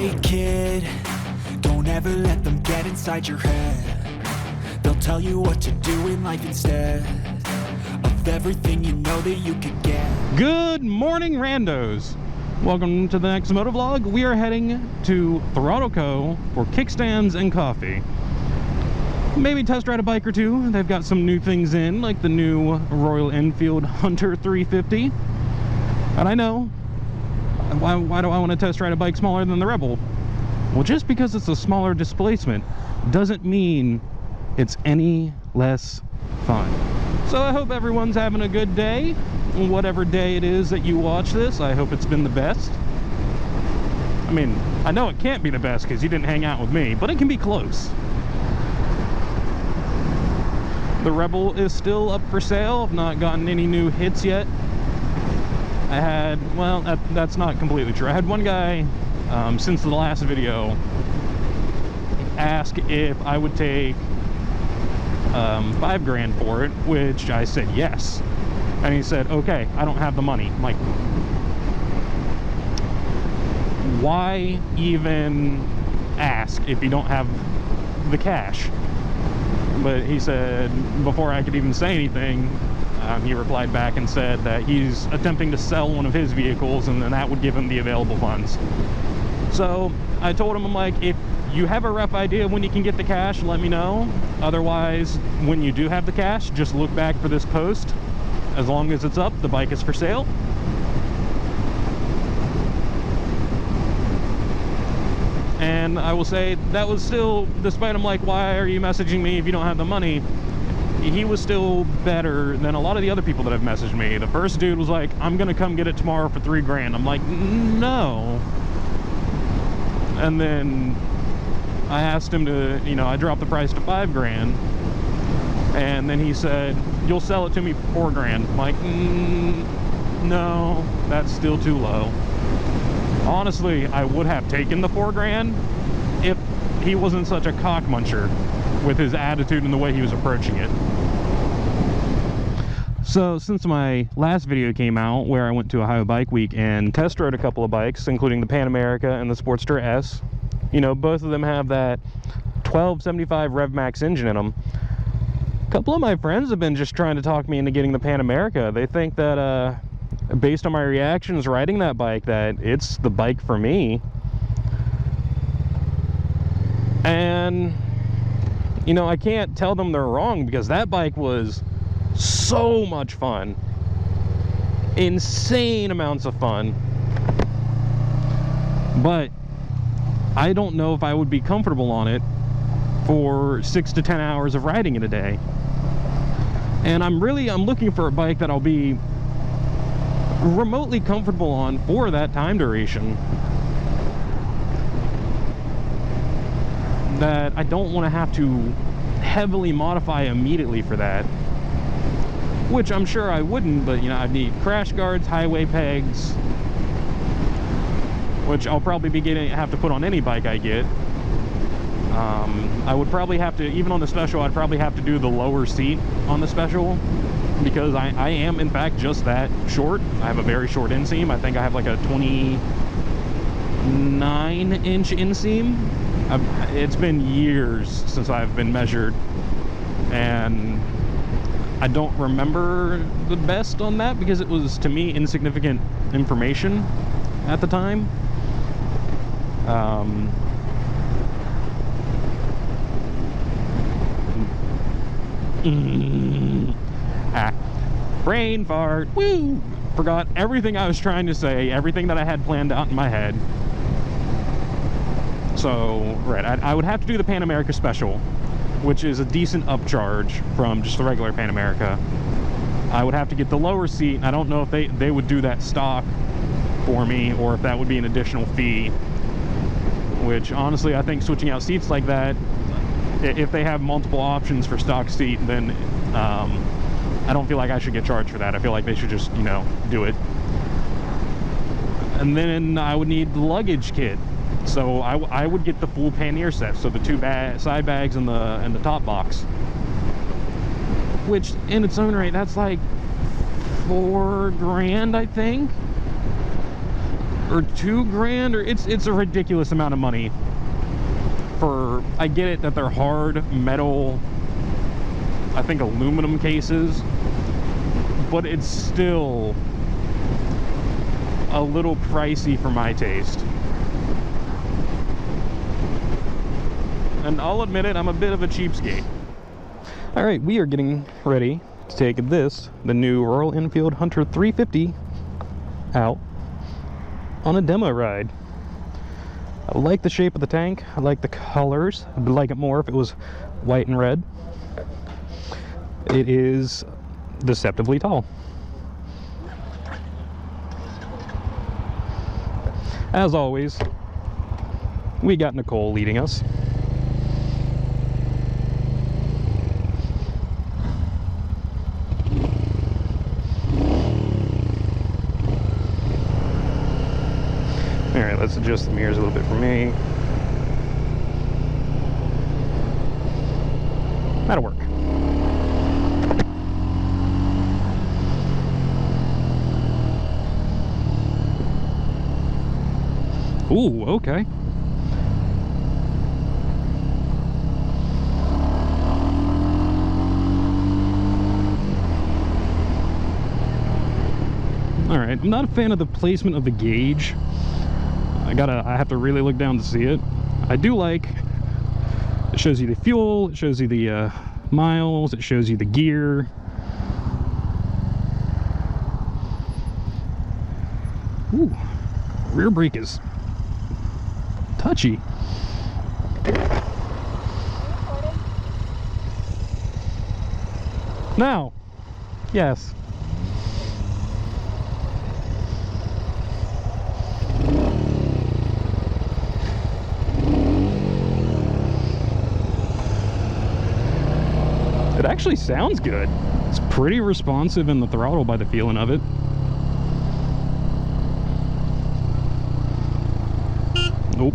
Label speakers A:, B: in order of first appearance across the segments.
A: Hey kid, don't ever let them get inside your head. They'll tell you what to do in life instead of everything you know that you could get.
B: Good morning, randos. Welcome to the next motovlog. We are heading to Throttle Co. for Kickstands and Coffee. Maybe test ride a bike or two. They've got some new things in, like the new Royal Enfield Hunter 350. And I know, why do I want to test ride a bike smaller than the Rebel? Well, just because it's a smaller displacement doesn't mean it's any less fun. So I hope everyone's having a good day. Whatever day it is that you watch this, I hope it's been the best. I mean, I know it can't be the best because you didn't hang out with me, but it can be close. The Rebel is still up for sale. I've not gotten any new hits yet. I had, well, that's not completely true. I had one guy, since the last video, ask if I would take $5 grand for it, which I said yes. And he said, okay, I don't have the money. I'm like, why even ask if you don't have the cash? But he said, before I could even say anything, he replied back and said that he's attempting to sell one of his vehicles and then that would give him the available funds. So I told him, I'm like, if you have a rough idea of when you can get the cash, let me know. Otherwise, when you do have the cash, just look back for this post. As long as it's up, the bike is for sale. And I will say that was still, despite him like, why are you messaging me if you don't have the money? He was still better than a lot of the other people that have messaged me. The first dude was like, I'm gonna come get it tomorrow for $3 grand. I'm like, no. And then I asked him to, you know, I dropped the price to $5 grand. And then he said, you'll sell it to me for $4 grand. I'm like, no, that's still too low. Honestly, I would have taken the $4 grand if he wasn't such a cock muncher with his attitude and the way he was approaching it. So since my last video came out where I went to Ohio Bike Week and test rode a couple of bikes, including the Pan America and the Sportster S, you know, both of them have that 1275 Rev Max engine in them. A couple of my friends have been just trying to talk me into getting the Pan America. They think that based on my reactions riding that bike, that it's the bike for me. And you know, I can't tell them they're wrong because that bike was so much fun. Insane amounts of fun. But I don't know if I would be comfortable on it for 6 to 10 hours of riding in a day. And I'm looking for a bike that I'll be remotely comfortable on for that time duration. That I don't want to have to heavily modify immediately for that, which I'm sure I wouldn't, but you know, I'd need crash guards, highway pegs, which I'll probably be have to put on any bike I get. I would probably have to, even on the Special, I'd probably have to do the lower seat on the Special because I am in fact just that short. I have a very short inseam. I think I have like a 29-inch inseam. It's been years since I've been measured, and I don't remember the best on that because it was, to me, insignificant information at the time. Brain fart. Woo! Forgot everything I was trying to say, everything that I had planned out in my head. So, right, I would have to do the Pan America Special, which is a decent upcharge from just the regular Pan America. I would have to get the lower seat. I don't know if they would do that stock for me or if that would be an additional fee, which honestly I think switching out seats like that, if they have multiple options for stock seat, then I don't feel like I should get charged for that. I feel like they should just, you know, do it. And then I would need the luggage kit. So I would get the full pannier set, so the two side bags and the top box, which in its own right, that's like $4 grand, I think. or $2,000, or it's a ridiculous amount of money for, I get it that they're hard metal, I think aluminum cases, but it's still a little pricey for my taste. And I'll admit it, I'm a bit of a cheapskate. All right, we are getting ready to take this, the new Royal Enfield Hunter 350, out on a demo ride. I like the shape of the tank. I like the colors. I'd like it more if it was white and red. It is deceptively tall. As always, we got Nicole leading us. All right, let's adjust the mirrors a little bit for me. That'll work. Ooh, okay. All right, I'm not a fan of the placement of the gauge. I have to really look down to see it. I do like, it shows you the fuel, it shows you the miles, it shows you the gear. Ooh, rear brake is touchy. Now, yes. It actually sounds good. It's pretty responsive in the throttle by the feeling of it. Nope.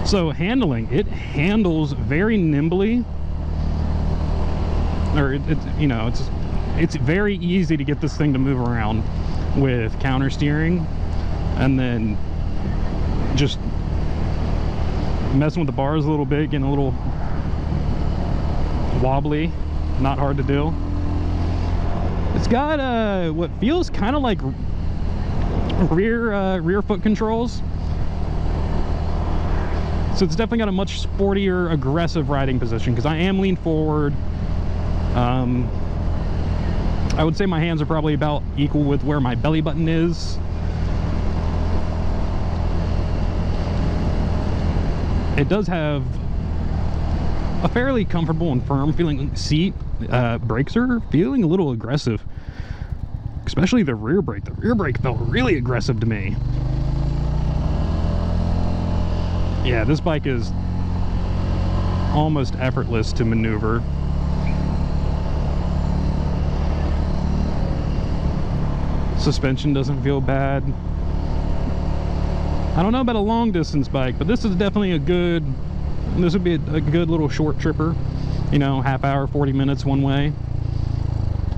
B: So handling, it handles very nimbly. Or it's very easy to get this thing to move around with counter steering, and then just messing with the bars a little bit, getting a little wobbly, not hard to do. It's got what feels kind of like rear foot controls, so it's definitely got a much sportier, aggressive riding position because I am leaned forward. I would say my hands are probably about equal with where my belly button is. It does have a fairly comfortable and firm feeling seat. Brakes are feeling a little aggressive, especially the rear brake. The rear brake felt really aggressive to me. Yeah, this bike is almost effortless to maneuver. Suspension doesn't feel bad. I don't know about a long distance bike, but this is definitely this would be a good little short tripper, you know, half hour, 40 minutes one way.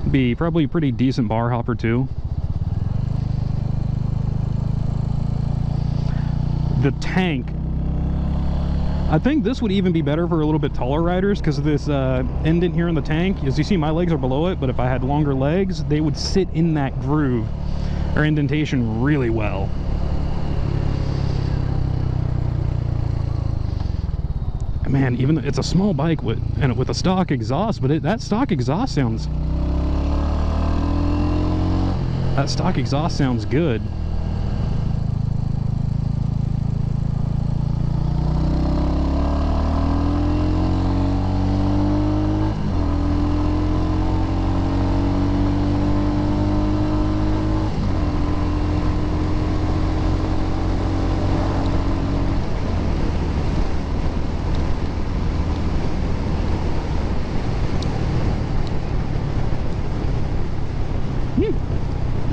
B: Be probably a pretty decent bar hopper too. The tank, I think this would even be better for a little bit taller riders because of this indent here in the tank. As you see, my legs are below it, but if I had longer legs, they would sit in that groove or indentation really well. Man, even though it's a small bike with a stock exhaust, but that stock exhaust sounds good.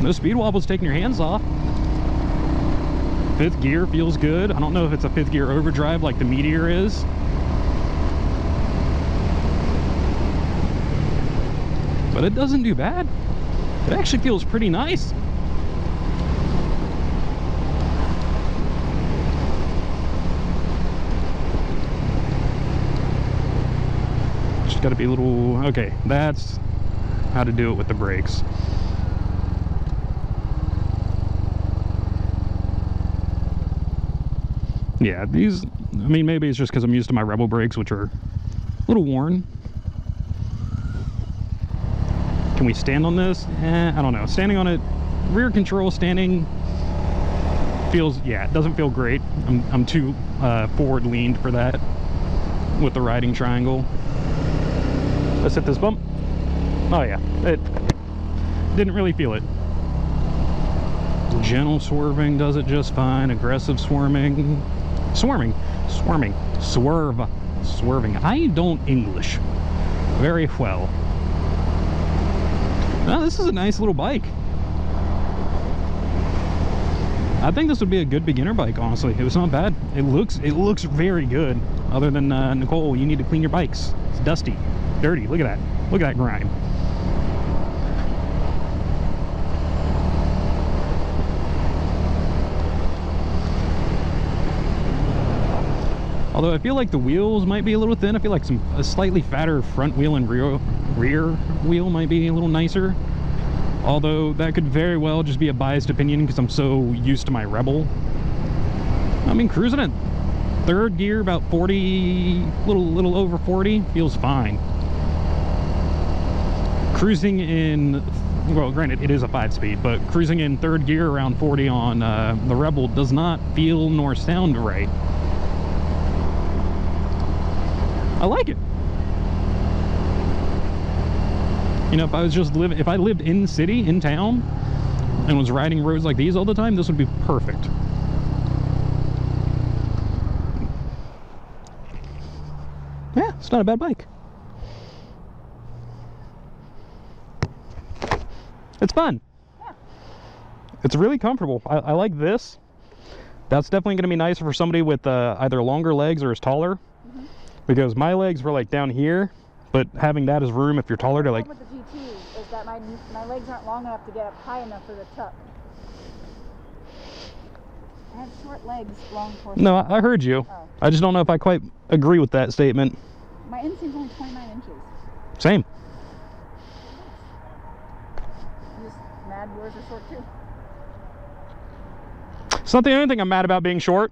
B: No speed wobbles taking your hands off. Fifth gear feels good. I don't know if it's a fifth gear overdrive like the Meteor is. But it doesn't do bad. It actually feels pretty nice. Just got to be a little... Okay, that's how to do it with the brakes. Yeah, these... I mean, maybe it's just because I'm used to my Rebel brakes, which are a little worn. Can we stand on this? I don't know. Standing on it, rear control standing feels, yeah, it doesn't feel great. I'm too forward leaned for that with the riding triangle. Let's hit this bump. Oh yeah, it didn't really feel it. Gentle swerving does it just fine. Aggressive swerving. Swerving. I don't English very well. Now, this is a nice little bike. I think this would be a good beginner bike, honestly. It was not bad. It looks very good. Other than Nicole, you need to clean your bikes. It's dusty, dirty. Look at that. Look at that grime. Although I feel like the wheels might be a little thin. I feel like a slightly fatter front wheel and rear wheel might be a little nicer. Although that could very well just be a biased opinion because I'm so used to my Rebel. I mean, cruising at third gear, about 40, little over 40, feels fine. Cruising in, well, granted, it is a 5-speed, but cruising in third gear around 40 on the Rebel does not feel nor sound right. I like it. You know, if I was just if I lived in city, in town, and was riding roads like these all the time, this would be perfect. Yeah, it's not a bad bike. It's fun. Yeah. It's really comfortable. I like this. That's definitely going to be nicer for somebody with either longer legs or is taller. Because my legs were like down here, but having that as room if you're taller to like...
C: The problem with the GT is that my legs aren't long enough to get up high enough for the tuck. I have short legs, long torso.
B: No, I heard you. Oh. I just don't know if I quite agree with that statement.
C: My inseam's only 29 inches.
B: Same.
C: I'm just mad yours are short too.
B: It's not the only thing I'm mad about being short.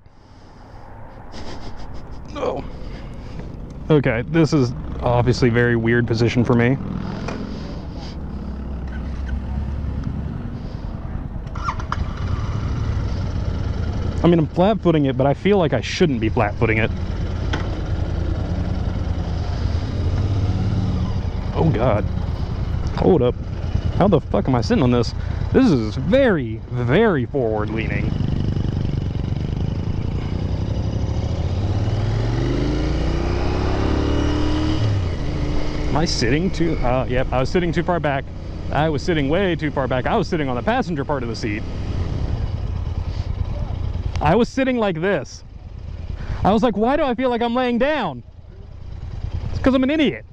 B: Oh. Okay, this is obviously a very weird position for me. I mean, I'm flat-footing it, but I feel like I shouldn't be flat-footing it. Oh, God. Hold up. How the fuck am I sitting on this? This is very, very forward-leaning. Am I sitting too... yep, I was sitting too far back. I was sitting way too far back. I was sitting on the passenger part of the seat. I was sitting like this. I was like, why do I feel like I'm laying down? It's because I'm an idiot.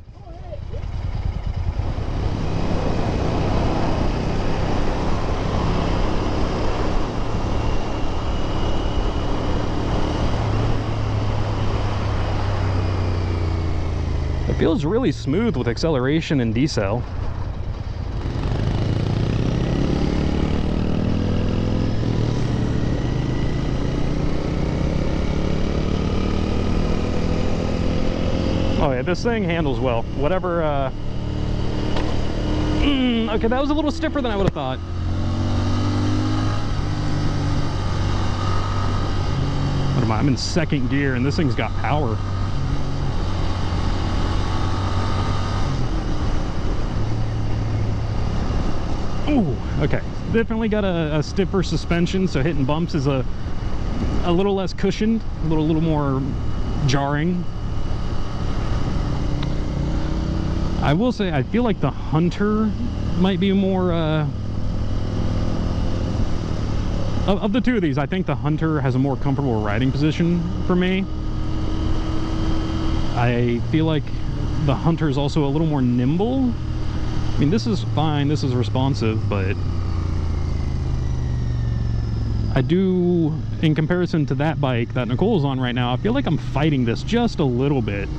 B: It feels really smooth with acceleration and decel. Oh yeah, this thing handles well. Whatever, okay, that was a little stiffer than I would have thought. What am I? I'm in second gear and this thing's got power. Ooh, okay. Definitely got a stiffer suspension, so hitting bumps is a little less cushioned, a little more jarring. I will say, I feel like the Hunter might be more Of the two of these, I think the Hunter has a more comfortable riding position for me. I feel like the Hunter is also a little more nimble. I mean, this is fine, this is responsive, but I do, in comparison to that bike that Nicole's on right now, I feel like I'm fighting this just a little bit.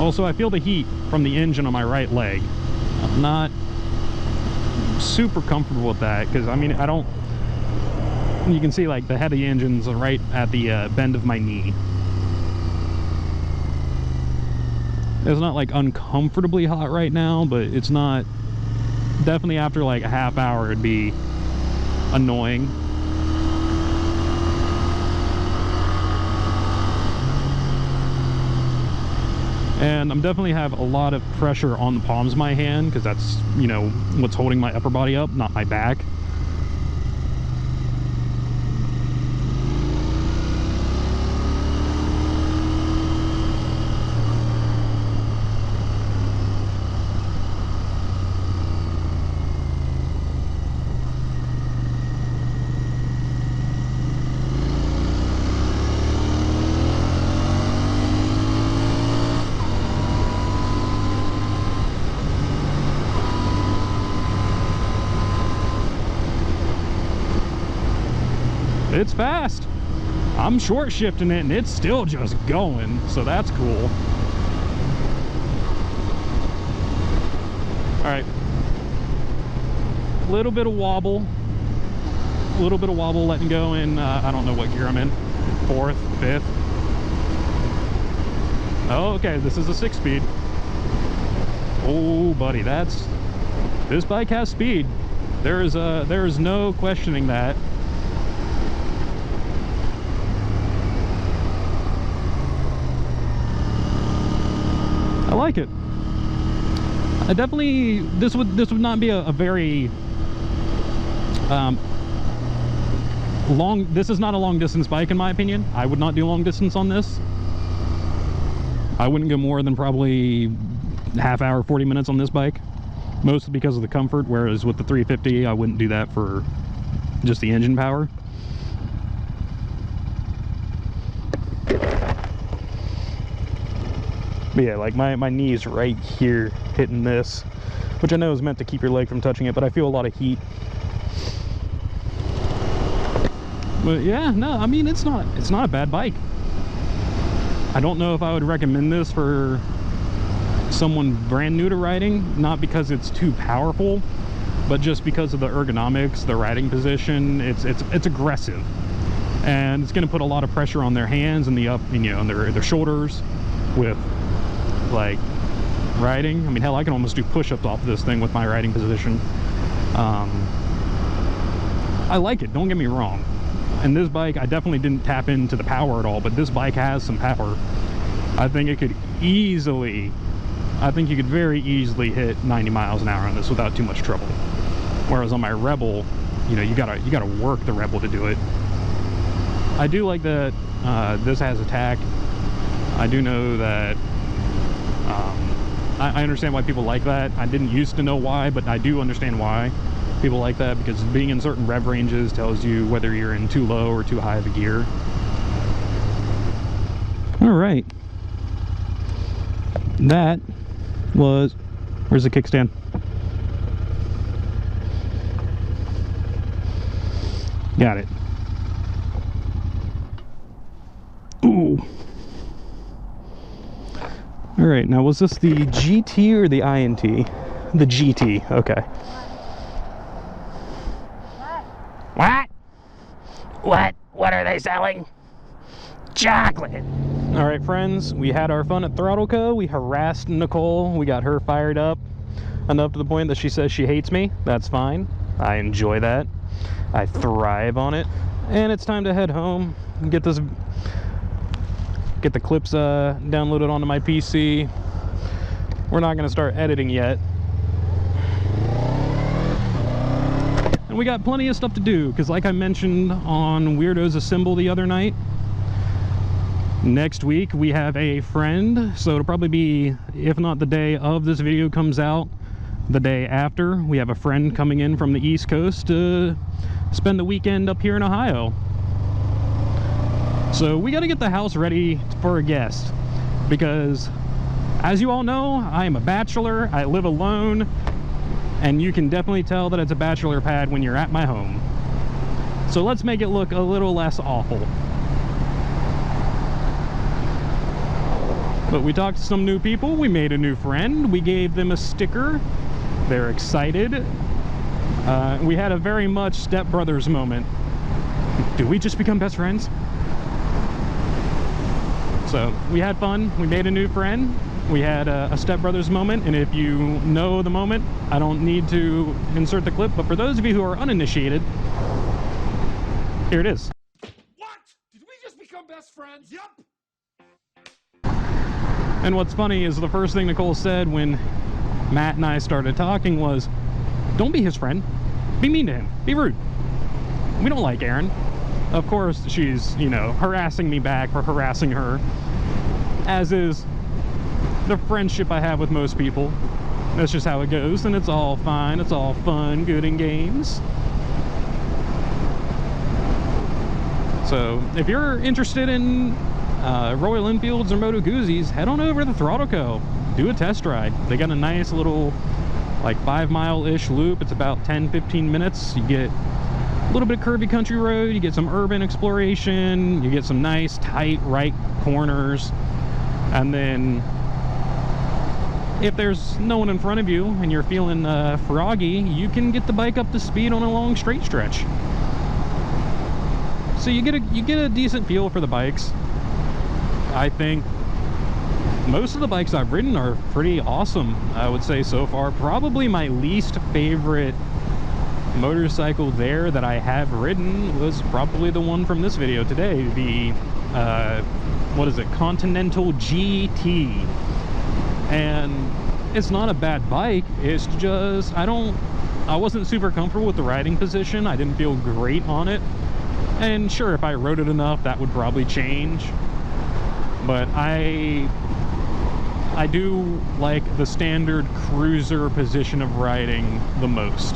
B: Also, I feel the heat from the engine on my right leg. I'm not super comfortable with that, because I mean, I don't, you can see like the head of the engine's right at the bend of my knee. It's not like uncomfortably hot right now, but it's not, definitely after like a half hour it'd be annoying. And I'm definitely have a lot of pressure on the palms of my hand, because that's, you know, what's holding my upper body up, not my back. It's fast. I'm short shifting it and it's still just going, so that's cool. All right, little bit of wobble, letting go in, I don't know what gear I'm in, 4th, 5th. Oh, okay, this is a 6-speed. Oh, buddy, this bike has speed. There is no questioning that. I like it. I definitely, this would not be a very long, this is not a long distance bike in my opinion. I would not do long distance on this. I wouldn't go more than probably half hour, 40 minutes on this bike, mostly because of the comfort, whereas with the 350 I wouldn't do that for just the engine power. But yeah, like my knee's right here hitting this, which I know is meant to keep your leg from touching it, but I feel a lot of heat. But yeah, no, I mean, it's not a bad bike. I don't know if I would recommend this for someone brand new to riding, not because it's too powerful, but just because of the ergonomics, the riding position. It's aggressive, and it's going to put a lot of pressure on their hands and their shoulders with like riding. I mean, hell, I can almost do push-ups off of this thing with my riding position. I like it, don't get me wrong. And this bike, I definitely didn't tap into the power at all, but this bike has some power. I think it could easily, I think you could very easily hit 90 miles an hour on this without too much trouble. Whereas on my Rebel, you know, you gotta work the Rebel to do it. I do like that this has attack. I do know that I understand why people like that. I didn't used to know why, but I do understand why people like that, because being in certain rev ranges tells you whether you're in too low or too high of a gear. All right, that was, where's the kickstand? Got it. Ooh. All right, now was this the GT or the INT? The GT, okay. What are they selling? Chocolate. All right, friends, we had our fun at Throttle Co. We harassed Nicole. We got her fired up enough to the point that she says she hates me. That's fine. I enjoy that. I thrive on it. And it's time to head home and get the clips downloaded onto my PC. We're not going to start editing yet. And we got plenty of stuff to do, because like I mentioned on Weirdos Assemble the other night, next week we have a friend, so it'll probably be, if not the day of this video comes out, the day after, we have a friend coming in from the East Coast to spend the weekend up here in Ohio. So we got to get the house ready for a guest, because as you all know, I am a bachelor, I live alone, and you can definitely tell that it's a bachelor pad when you're at my home. So let's make it look a little less awful. But we talked to some new people, we made a new friend, we gave them a sticker, they're excited. We had a very much stepbrothers moment. Did we just become best friends? So we had fun, we made a new friend, we had a stepbrothers moment, and if you know the moment, I don't need to insert the clip, but for those of you who are uninitiated, here it is.
D: What? Did we just become best friends? Yup.
B: And what's funny is the first thing Nicole said when Matt and I started talking was, don't be his friend, be mean to him, be rude. We don't like Aaron. Of course, she's, you know, harassing me back for harassing her, as is the friendship I have with most people. That's just how it goes, and it's all fine, it's all fun, good and games. So if you're interested in Royal Enfields or Moto Guzzi's, head on over to Throttle Co. Do a test ride. They got a nice little like 5-mile-ish loop. It's about 10-15 minutes. You get a little bit of curvy country road, you get some urban exploration, you get some nice tight right corners, and then if there's no one in front of you and you're feeling froggy, you can get the bike up to speed on a long straight stretch. So you get a decent feel for the bikes. I think most of the bikes I've ridden are pretty awesome, I would say so far. Probably my least favorite motorcycle there that I have ridden was probably the one from this video today, the what is it, Continental GT. And it's not a bad bike, it's just I wasn't super comfortable with the riding position. I didn't feel great on it, and sure, if I rode it enough that would probably change, but I do like the standard cruiser position of riding the most.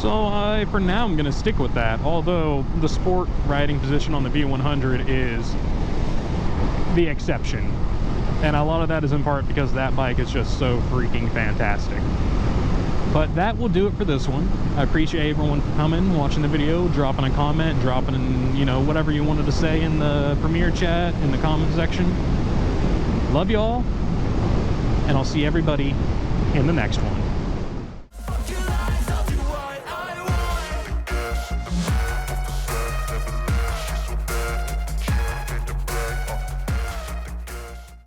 B: So for now I'm going to stick with that, although the sport riding position on the V100 is the exception. And a lot of that is in part because that bike is just so freaking fantastic. But that will do it for this one. I appreciate everyone for coming, watching the video, dropping a comment, dropping, you know, whatever you wanted to say in the Premiere chat, in the comment section. Love y'all, and I'll see everybody in the next one.